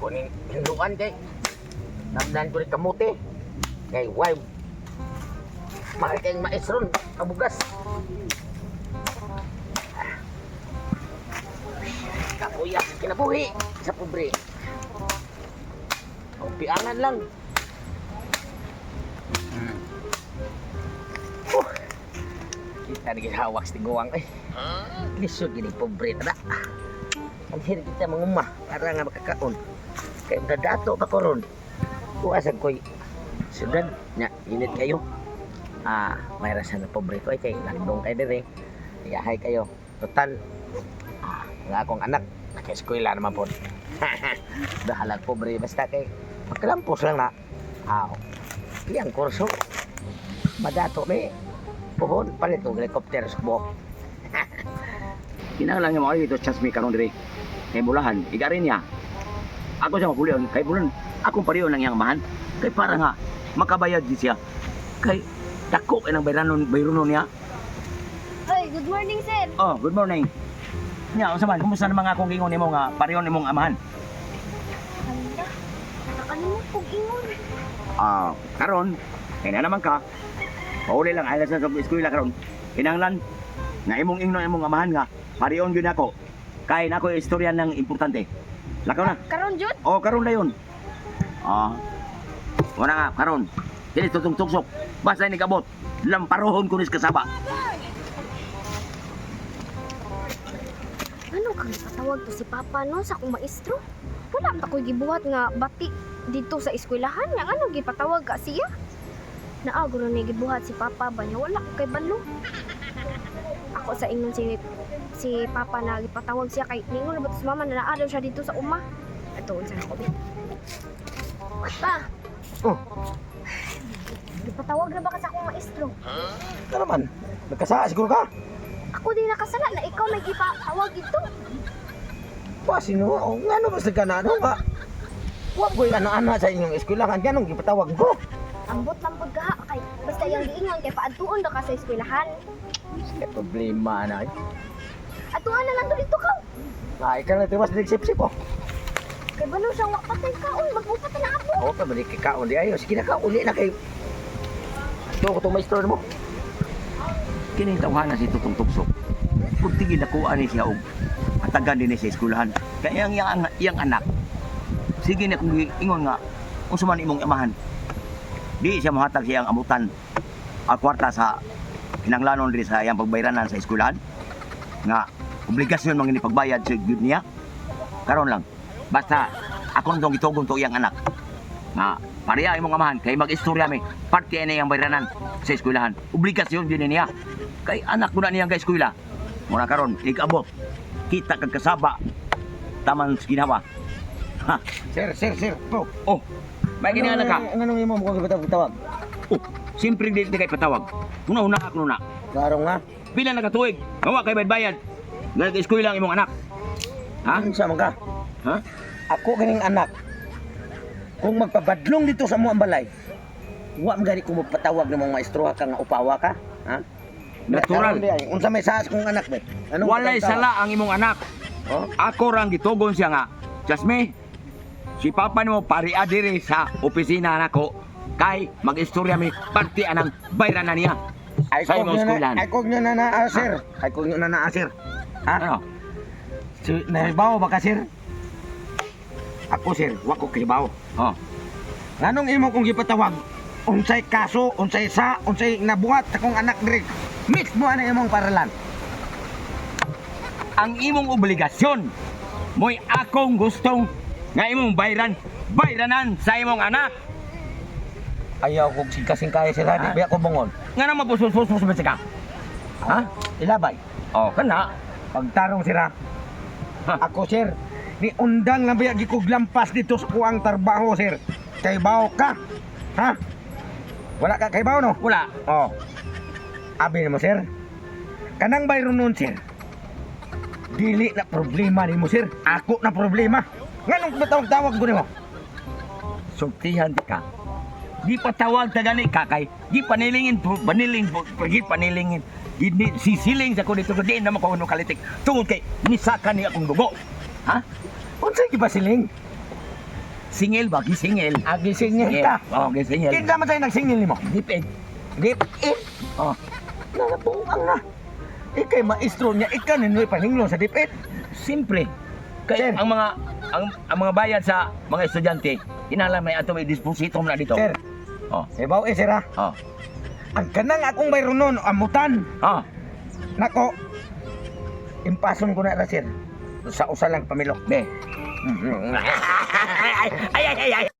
kuning hinduan kay namdan ko ni kamote. Kay why kayong maestron kabugas. Kakuya kinabuhi sa pobre. Ang piangan lang. Kita ni hawak sa tiguang ay. Lisod gini pobre tada. Ang hirap kita mangumah para nga makakaon. Kaya dadato pa ko ron. Kuasag ko'y sudan nya init kayo. May rasa na pobre ko ay kay landong kayo dire. Iyahay kayo. Total nga akong anak naka-eskwela naman po. Dahalag pobre basta kay magkalampos lang na. Iyang kurso. Madato may puhon palit og helicopter sa buhok. Kinahanglan nga mao ito chance mi karon dire. Kay bulahan, igarin niya. Ako siya mapulion, kay bulan akong pariyon lang yang amahan. Kay para nga makabayad di siya. Kay dako kay nang bayronon niya. Ay, good morning, sir. Oh, good morning. Nya, unsa man, kumusta naman akong gingon nimo nga pariyon nimong amahan? Hala, nakalimot kong ingon. Karon, kay na naman ka. Pauli lang alas sa eskwela karon. Kinahanglan nga imong ingnon imong amahan nga pariyon gyud ako. Kay nako istorya ng importante. Lakaw na. Karon, Jud? Oh, karon dayon. Wala nga, karon. Dili tutong-tuksok. Basta ni kabot. Lamparohon kunis kasaba. Ano kang patawag to si Papa no sa akong maestro? Wala pa ko'y gibuhat nga bati dito sa eskwelahan. Yang ano gipatawag ka siya? Naagro ni gibuhat si Papa ba niya? Wala ko kay balo. Ako sa ingon si Papa na gipatawag siya kay ningon na ba to si Mama na naadaw siya dito sa uma. Ito unsa na ko bi. Pa. Oh, Gipatawag na ba ka sa akong maestro? ano naman? Nagkasaa siguro ka? Ako din nakasala na ikaw may gipatawag ito. Sino? Ngano ba sa kanano ba? Huwag ko yung ana-ana sa inyong eskwelahan. Ganong gipatawag ko. Ambot-lambot ka ha, kay basta yung giingon kay paadtuon daw ka sa eskwelahan. May problema na. Atuan na lang dito ka. Ikaw na tiwas din sip-sip oh. Kay balo siyang wakpatay kaon, magbupat na ako. Oo, pa balik kikaon di ayo. Sige na ka, uli na kay. Ito ko itong maestro mo. Kini tawhana si tutong tuksok. Kung tigil ako ani siya og atagan din sa eskwelahan. Kaya yang anak. Sige na kung ingon nga unsa man imong amahan. Di siya mohatag siyang amutan kwarta sa kinanglanon diri sa iyang pagbayranan sa eskwelahan. Nga obligasyon man ni pagbayad sa gyud niya. Karon lang. Basta ako nang gitugon to iyang anak. Nga pareha imong amahan kay mag-istorya mi. Parte na iyang bayranan sa eskwelahan. Obligasyon gyud niya. Kay anak ko na niyang ka-eskwela. Muna karon igabot. Kita kag kasaba taman sa ginawa. Ha, Sir. oh. May kinahanglan ka. Anong imo mo gipatawag? Oh, simpre di kay patawag. Una ako na. Garong nga. Pila na katuig. Nawa kay bayad. Nag-eskwela ang imong anak. Ha? Unsa man ka? Ha? Ako ganing anak. Kung magpabadlong dito sa mo ang balay, wa man gani ko magpatawag ng mga maestro ka nga upawa ka, ha? Natural. Unsa may saas kong anak be? Walay sala ang imong anak. Oh? Ako rang gitugon siya nga. Jasmine, si papa nimo pari adire sa opisina nako kay mag-istorya mi parte anang bayranan niya. Sa imong eskwelahan. Ay kog nyo na sir. Ay kog nyo na sir. Ha? Ano? Naribaw ba ka sir? Ako sir, wa ko kalibaw. Oh. Nganong imo kong gipatawag? Unsay kaso, unsay nabuhat sa kong anak diri. Mix mo ana imong paralan. Ang imong obligasyon mo'y akong gustong nga imong bayranan sa imong anak. Ayaw kog singkasingkay sir, di ba ko bungon. Nga na mapusus-pusus ba ka? Ha? Ilabay. Oh, kana. Pagtarong sira. Ako sir, ni undang lang biya gikog lampas dito sa kuang trabaho sir. Kay bawo ka. Ha? Wala ka kay bawo no? Wala. Oh. Abi mo sir. Kanang bayron nun sir. Dili na problema nimo sir. Ako na problema. Nganong tawag ko nimo? Sultihan di ka. Di patawag ta gani ka kay di panilingin sisiling sa ko dito ko di na mako ano kalitik tungod kay nisaka ni akong dugo. Ha? Unsay gibasiling? Singil ba? Gisingil. Agi singil ka. Oh, gisingil. Kinsa man tayo nagsingil nimo? Dipid. Dip it. Oh. Nanabuang na. Ikay maestro niya, ikaw ninoy paninglong sa dipit. Siyempre. Sir. Kaya ang mga bayad sa mga estudyante, inalam may ato may disposito na dito. Sir, Oh. ibaw sir ha. Oh. Ang kanang akong mayroon nun, amutan. Oh. Nako, impason ko na ra sir. Sa usa lang pamilok. Be. Ay, ay, ay, ay.